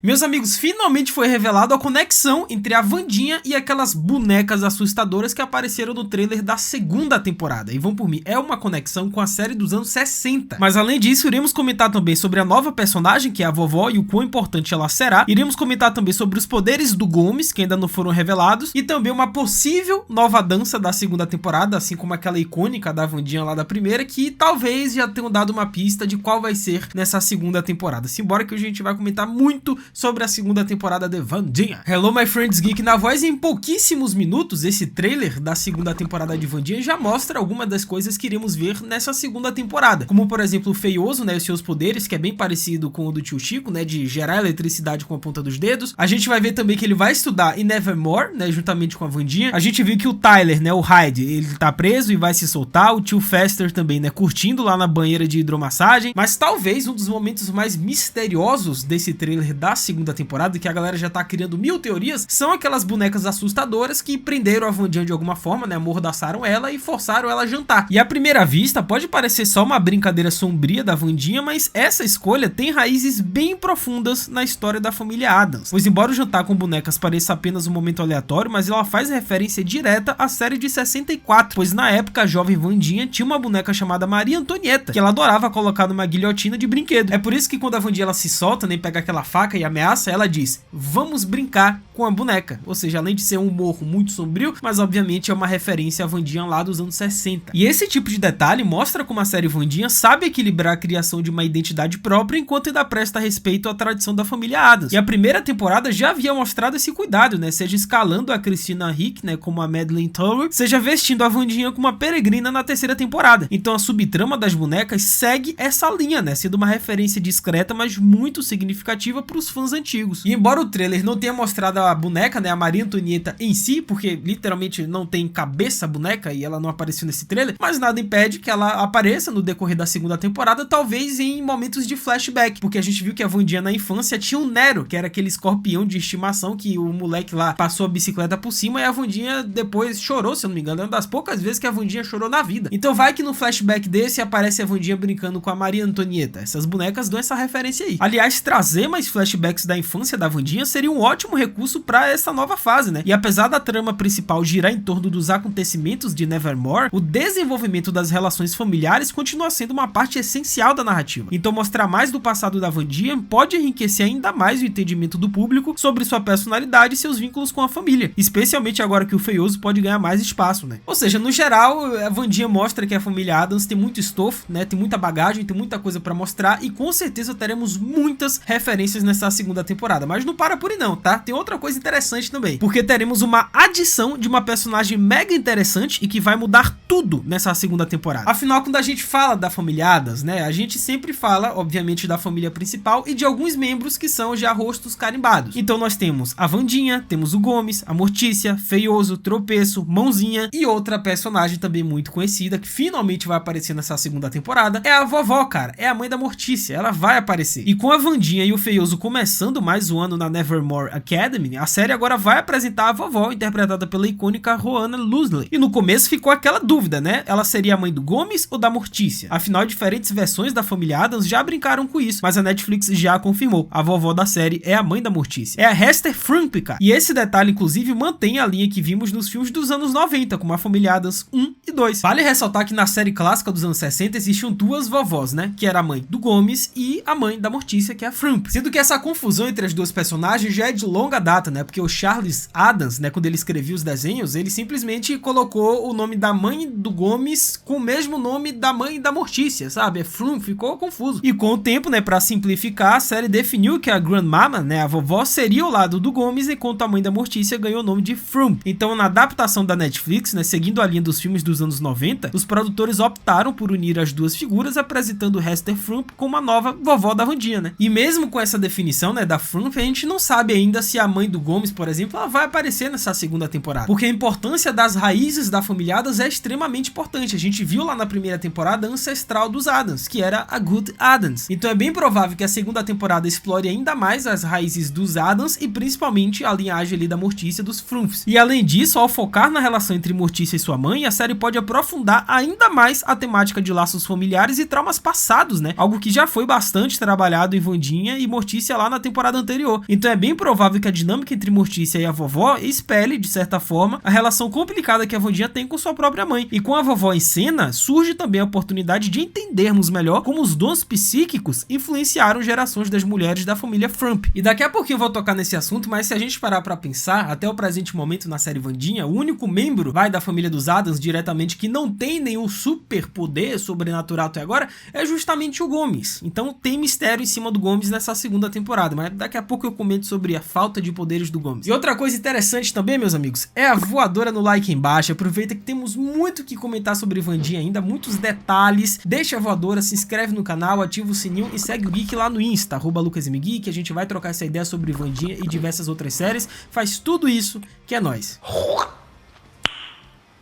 Meus amigos, finalmente foi revelado a conexão entre a Wandinha e aquelas bonecas assustadoras que apareceram no trailer da segunda temporada. E vão por mim, é uma conexão com a série dos anos 60. Mas além disso, iremos comentar também sobre a nova personagem, que é a vovó, e o quão importante ela será. Iremos comentar também sobre os poderes do Gomes, que ainda não foram revelados, e também uma possível nova dança da segunda temporada, assim como aquela icônica da Wandinha lá da primeira, que talvez já tenham dado uma pista de qual vai ser nessa segunda temporada. Simbora que hoje a gente vai comentar muito sobre a segunda temporada de Wandinha. Hello, my friends geek na voz. Em pouquíssimos minutos, esse trailer da segunda temporada de Wandinha já mostra algumas das coisas que iremos ver nessa segunda temporada, como por exemplo o Feioso, né, os seus poderes, que é bem parecido com o do tio Chico, né, de gerar eletricidade com a ponta dos dedos. A gente vai ver também que ele vai estudar em Nevermore, né, juntamente com a Wandinha. A gente viu que o Tyler, né, o Hyde, ele tá preso e vai se soltar. O tio Fester também, né, curtindo lá na banheira de hidromassagem. Mas talvez um dos momentos mais misteriosos desse trailer da segunda temporada, que a galera já tá criando mil teorias, são aquelas bonecas assustadoras que prenderam a Wandinha de alguma forma, né, amordaçaram ela e forçaram ela a jantar. E à primeira vista pode parecer só uma brincadeira sombria da Wandinha, mas essa escolha tem raízes bem profundas na história da família Addams. Pois embora o jantar com bonecas pareça apenas um momento aleatório, mas ela faz referência direta à série de 64, pois na época a jovem Wandinha tinha uma boneca chamada Maria Antonieta, que ela adorava colocar numa guilhotina de brinquedo. É por isso que quando a Wandinha ela se solta, nem pega aquela faca e ameaça, ela diz: vamos brincar com a boneca. Ou seja, além de ser um humor muito sombrio, mas obviamente é uma referência à Wandinha lá dos anos 60. E esse tipo de detalhe mostra como a série Wandinha sabe equilibrar a criação de uma identidade própria enquanto ainda presta respeito à tradição da família Addams. E a primeira temporada já havia mostrado esse cuidado, né? Seja escalando a Christina Ricci, né, como a Madeleine Tower, seja vestindo a Wandinha como uma peregrina na terceira temporada. Então a subtrama das bonecas segue essa linha, né? Sendo uma referência discreta, mas muito significativa para os fãs antigos. E embora o trailer não tenha mostrado a boneca, né, a Maria Antonieta em si, porque literalmente não tem cabeça a boneca e ela não apareceu nesse trailer, mas nada impede que ela apareça no decorrer da segunda temporada, talvez em momentos de flashback, porque a gente viu que a Wandinha na infância tinha um Nero, que era aquele escorpião de estimação que o moleque lá passou a bicicleta por cima e a Wandinha depois chorou, se eu não me engano, é uma das poucas vezes que a Wandinha chorou na vida. Então vai que no flashback desse aparece a Wandinha brincando com a Maria Antonieta. Essas bonecas dão essa referência aí. Aliás, trazer mais flashbacks da infância da Wandinha seria um ótimo recurso para essa nova fase, né? E apesar da trama principal girar em torno dos acontecimentos de Nevermore, o desenvolvimento das relações familiares continua sendo uma parte essencial da narrativa. Então mostrar mais do passado da Wandinha pode enriquecer ainda mais o entendimento do público sobre sua personalidade e seus vínculos com a família, especialmente agora que o Feioso pode ganhar mais espaço, né? Ou seja, no geral, a Wandinha mostra que a família Addams tem muito estofo, né? Tem muita bagagem, tem muita coisa pra mostrar e com certeza teremos muitas referências nessa segunda temporada. Mas não para por aí não, tá? Tem outra coisa interessante também, porque teremos uma adição de uma personagem mega interessante e que vai mudar tudo nessa segunda temporada. Afinal, quando a gente fala da família Addams, né? A gente sempre fala, obviamente, da família principal e de alguns membros que são já rostos carimbados. Então nós temos a Wandinha, temos o Gomes, a Mortícia, Feioso, Tropeço, Mãozinha e outra personagem também muito conhecida que finalmente vai aparecer nessa segunda temporada é a vovó, cara. É a mãe da Mortícia, ela vai aparecer. E com a Wandinha e o Feioso começando mais um ano na Nevermore Academy, a série agora vai apresentar a vovó, interpretada pela icônica Rohanna Lusley. E no começo ficou aquela dúvida, né? Ela seria a mãe do Gomes ou da Mortícia? Afinal, diferentes versões da família Addams já brincaram com isso, mas a Netflix já confirmou. A vovó da série é a mãe da Mortícia. É a Hester Frump, cara. E esse detalhe, inclusive, mantém a linha que vimos nos filmes dos anos 90, como a família Addams 1 e 2. Vale ressaltar que na série clássica dos anos 60 existiam duas vovós, né? Que era a mãe do Gomes e a mãe da Mortícia, que é a Frump. Sendo que essa confusão entre as duas personagens já é de longa data, né? Porque o Charles Addams, né, quando ele escrevia os desenhos, ele simplesmente colocou o nome da mãe do Gomes com o mesmo nome da mãe da Mortícia, sabe? É Frump, ficou confuso. E com o tempo, né, pra simplificar, a série definiu que a Grandmama, né, a vovó, seria o lado do Gomes, enquanto a mãe da Mortícia ganhou o nome de Frump. Então, na adaptação da Netflix, né, seguindo a linha dos filmes dos anos 90, os produtores optaram por unir as duas figuras, apresentando Hester Frump como a nova vovó da Wandinha, né? E mesmo com essa definição, né, da Frump, a gente não sabe ainda se a mãe mãe do Gomes, por exemplo, ela vai aparecer nessa segunda temporada. Porque a importância das raízes da família Addams é extremamente importante. A gente viu lá na primeira temporada a ancestral dos Addams, que era a Good Addams. Então é bem provável que a segunda temporada explore ainda mais as raízes dos Addams e principalmente a linhagem ali da Mortícia dos Frumps. E além disso, ao focar na relação entre Mortícia e sua mãe, a série pode aprofundar ainda mais a temática de laços familiares e traumas passados, né? Algo que já foi bastante trabalhado em Wandinha e Mortícia lá na temporada anterior. Então é bem provável que a dinâmica entre Mortícia e a vovó espelhe, de certa forma, a relação complicada que a Wandinha tem com sua própria mãe. E com a vovó em cena, surge também a oportunidade de entendermos melhor como os dons psíquicos influenciaram gerações das mulheres da família Frump. E daqui a pouquinho eu vou tocar nesse assunto, mas se a gente parar pra pensar, até o presente momento na série Wandinha, o único membro da família dos Addams diretamente que não tem nenhum superpoder sobrenatural até agora é justamente o Gomes. Então tem mistério em cima do Gomes nessa segunda temporada, mas daqui a pouco eu comento sobre a falta de poderes do Gomes. E outra coisa interessante também, meus amigos, é a voadora no like embaixo. Aproveita que temos muito que comentar sobre Wandinha ainda, muitos detalhes. Deixa a voadora, se inscreve no canal, ativa o sininho e segue o Geek lá no Insta, @LucasMGeek. A gente vai trocar essa ideia sobre Wandinha e diversas outras séries. Faz tudo isso que é nóis.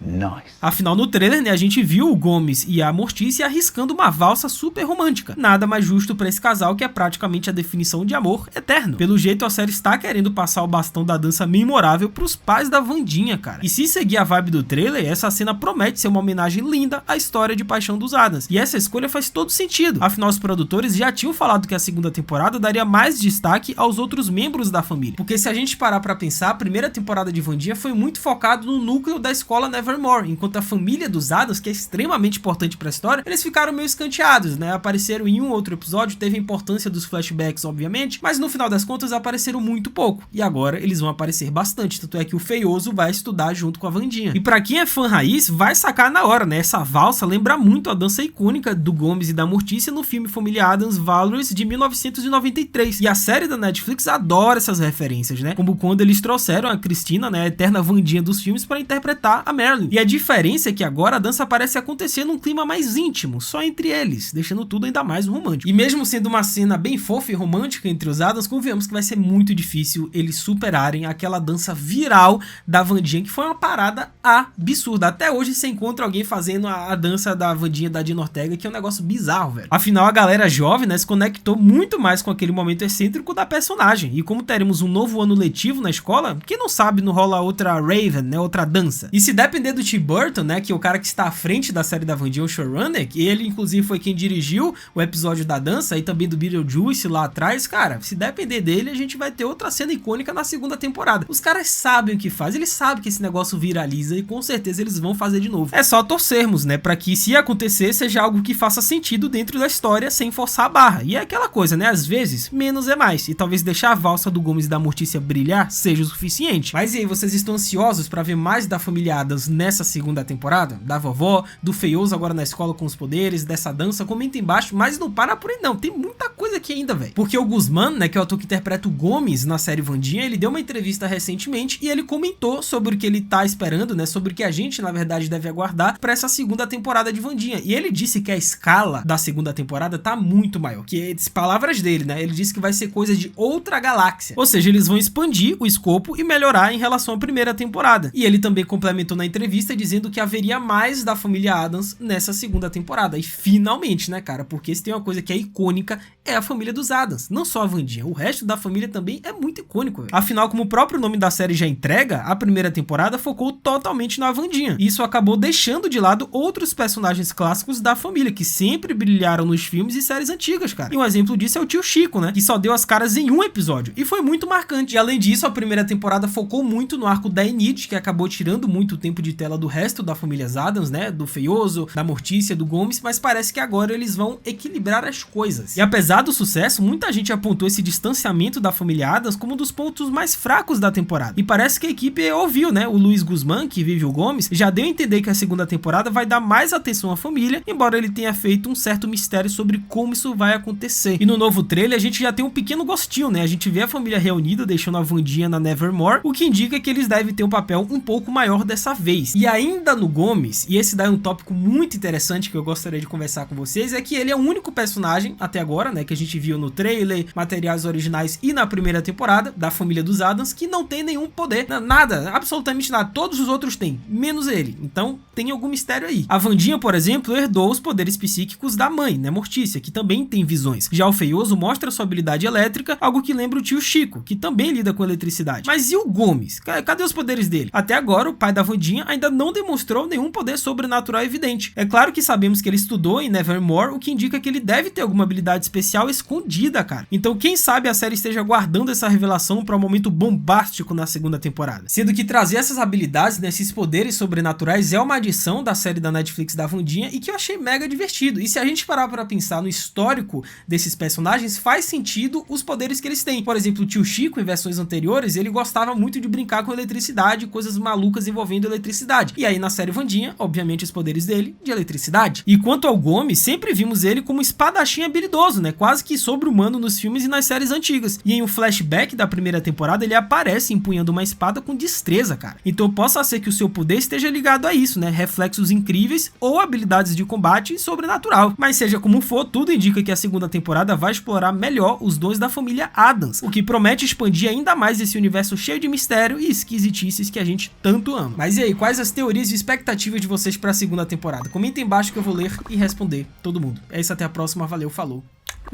Nice. Afinal, no trailer, né, a gente viu o Gomes e a Mortícia arriscando uma valsa super romântica. Nada mais justo pra esse casal, que é praticamente a definição de amor eterno. Pelo jeito, a série está querendo passar o bastão da dança memorável pros pais da Wandinha, cara. E se seguir a vibe do trailer, essa cena promete ser uma homenagem linda à história de paixão dos Addams. E essa escolha faz todo sentido. Afinal, os produtores já tinham falado que a segunda temporada daria mais destaque aos outros membros da família. Porque se a gente parar pra pensar, a primeira temporada de Wandinha foi muito focado no núcleo da escola Nevermore, enquanto a família dos Addams, que é extremamente importante pra história, eles ficaram meio escanteados, né? Apareceram em um outro episódio, teve a importância dos flashbacks, obviamente, mas no final das contas apareceram muito pouco. E agora eles vão aparecer bastante, tanto é que o Feioso vai estudar junto com a Wandinha. E pra quem é fã raiz, vai sacar na hora, né? Essa valsa lembra muito a dança icônica do Gomes e da Mortícia no filme Família Addams Valorous de 1993. E a série da Netflix adora essas referências, né? Como quando eles trouxeram a Cristina, né, a eterna Wandinha dos filmes, pra interpretar a Marilyn. E a diferença é que agora a dança parece acontecer num clima mais íntimo, só entre eles, deixando tudo ainda mais romântico. E mesmo sendo uma cena bem fofa e romântica entre os Addams, convenhamos que vai ser muito difícil eles superarem aquela dança viral da Wandinha, que foi uma parada absurda. Até hoje você encontra alguém fazendo a dança da Wandinha da Dina Ortega, que é um negócio bizarro, velho. Afinal, a galera jovem, né, se conectou muito mais com aquele momento excêntrico da personagem. E como teremos um novo ano letivo na escola, quem não sabe não rola outra Raven, né, outra dança. E se depender do Tim Burton, né, que é o cara que está à frente da série da Wandinha, o showrunner, que ele inclusive foi quem dirigiu o episódio da dança e também do Beetlejuice lá atrás, cara, se depender dele, a gente vai ter outra cena icônica na segunda temporada. Os caras sabem o que faz, eles sabem que esse negócio viraliza e com certeza eles vão fazer de novo. É só torcermos, né, pra que se acontecer seja algo que faça sentido dentro da história sem forçar a barra. E é aquela coisa, né, às vezes, menos é mais. E talvez deixar a valsa do Gomes e da Mortícia brilhar seja o suficiente. Mas e aí, vocês estão ansiosos pra ver mais da família Addams nessa segunda temporada? Da vovó, do Feioso agora na escola com os poderes, dessa dança? Comenta embaixo, mas não para por aí não, tem muita coisa aqui ainda, velho. Porque o Guzmán, né, que é o ator que interpreta o Gomes na série Wandinha, ele deu uma entrevista recentemente e ele comentou sobre o que ele tá esperando, né, sobre o que a gente, na verdade, deve aguardar pra essa segunda temporada de Wandinha. E ele disse que a escala da segunda temporada tá muito maior, que palavras dele, né, ele disse que vai ser coisa de outra galáxia. Ou seja, eles vão expandir o escopo e melhorar em relação à primeira temporada. E ele também complementou na entrevista dizendo que haveria mais da família Addams nessa segunda temporada. E finalmente, né, cara, porque se tem uma coisa que é icônica, é a família dos Addams, não só a Wandinha, o resto da família também é muito icônico, véio. Afinal, como o próprio nome da série já entrega, a primeira temporada focou totalmente na Wandinha. Isso acabou deixando de lado outros personagens clássicos da família, que sempre brilharam nos filmes e séries antigas, cara. E um exemplo disso é o tio Chico, né, que só deu as caras em um episódio, e foi muito marcante. E além disso, a primeira temporada focou muito no arco da Enid, que acabou tirando muito tempo de tela do resto da família Addams, né, do Feioso, da Mortícia, do Gomes, mas parece que agora eles vão equilibrar as coisas. E apesar do sucesso, muita gente apontou esse distanciamento da família Addams como um dos pontos mais fracos da temporada. E parece que a equipe ouviu, né, o Luiz Guzmán, que vive o Gomes, já deu a entender que a segunda temporada vai dar mais atenção à família, embora ele tenha feito um certo mistério sobre como isso vai acontecer. E no novo trailer a gente já tem um pequeno gostinho, né, a gente vê a família reunida deixando a Wandinha na Nevermore, o que indica que eles devem ter um papel um pouco maior dessa vez. E ainda no Gomes, e esse daí é um tópico muito interessante que eu gostaria de conversar com vocês, é que ele é o único personagem até agora, né, que a gente gente viu no trailer, materiais originais e na primeira temporada, da família dos Addams, que não tem nenhum poder, nada, absolutamente nada. Todos os outros têm, menos ele. Então tem algum mistério aí. A Wandinha, por exemplo, herdou os poderes psíquicos da mãe, né, Mortícia, que também tem visões. Já o Feioso mostra sua habilidade elétrica, algo que lembra o tio Chico, que também lida com eletricidade. Mas e o Gomes? Cadê os poderes dele? Até agora, o pai da Wandinha ainda não demonstrou nenhum poder sobrenatural evidente. É claro que sabemos que ele estudou em Nevermore, o que indica que ele deve ter alguma habilidade especial escondida, cara. Então quem sabe a série esteja guardando essa revelação para um momento bombástico na segunda temporada. Sendo que trazer essas habilidades, né, esses poderes sobrenaturais é uma adição da série da Netflix da Wandinha e que eu achei mega divertido. E se a gente parar para pensar no histórico desses personagens, faz sentido os poderes que eles têm. Por exemplo, o tio Chico, em versões anteriores, ele gostava muito de brincar com eletricidade, coisas malucas envolvendo eletricidade. E aí na série Wandinha, obviamente os poderes dele de eletricidade. E quanto ao Gomes, sempre vimos ele como espadachim habilidoso, né, quase que sobre-humano nos filmes e nas séries antigas. E em um flashback da primeira temporada, ele aparece empunhando uma espada com destreza, cara. Então possa ser que o seu poder esteja ligado a isso, né, reflexos incríveis ou habilidades de combate sobrenatural. Mas seja como for, tudo indica que a segunda temporada vai explorar melhor os dons da família Addams, o que promete expandir ainda mais esse universo cheio de mistério e esquisitices que a gente tanto ama. Mas e aí, quais as teorias e expectativas de vocês para a segunda temporada? Comentem embaixo que eu vou ler e responder todo mundo. É isso, até a próxima, valeu, falou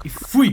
e fui!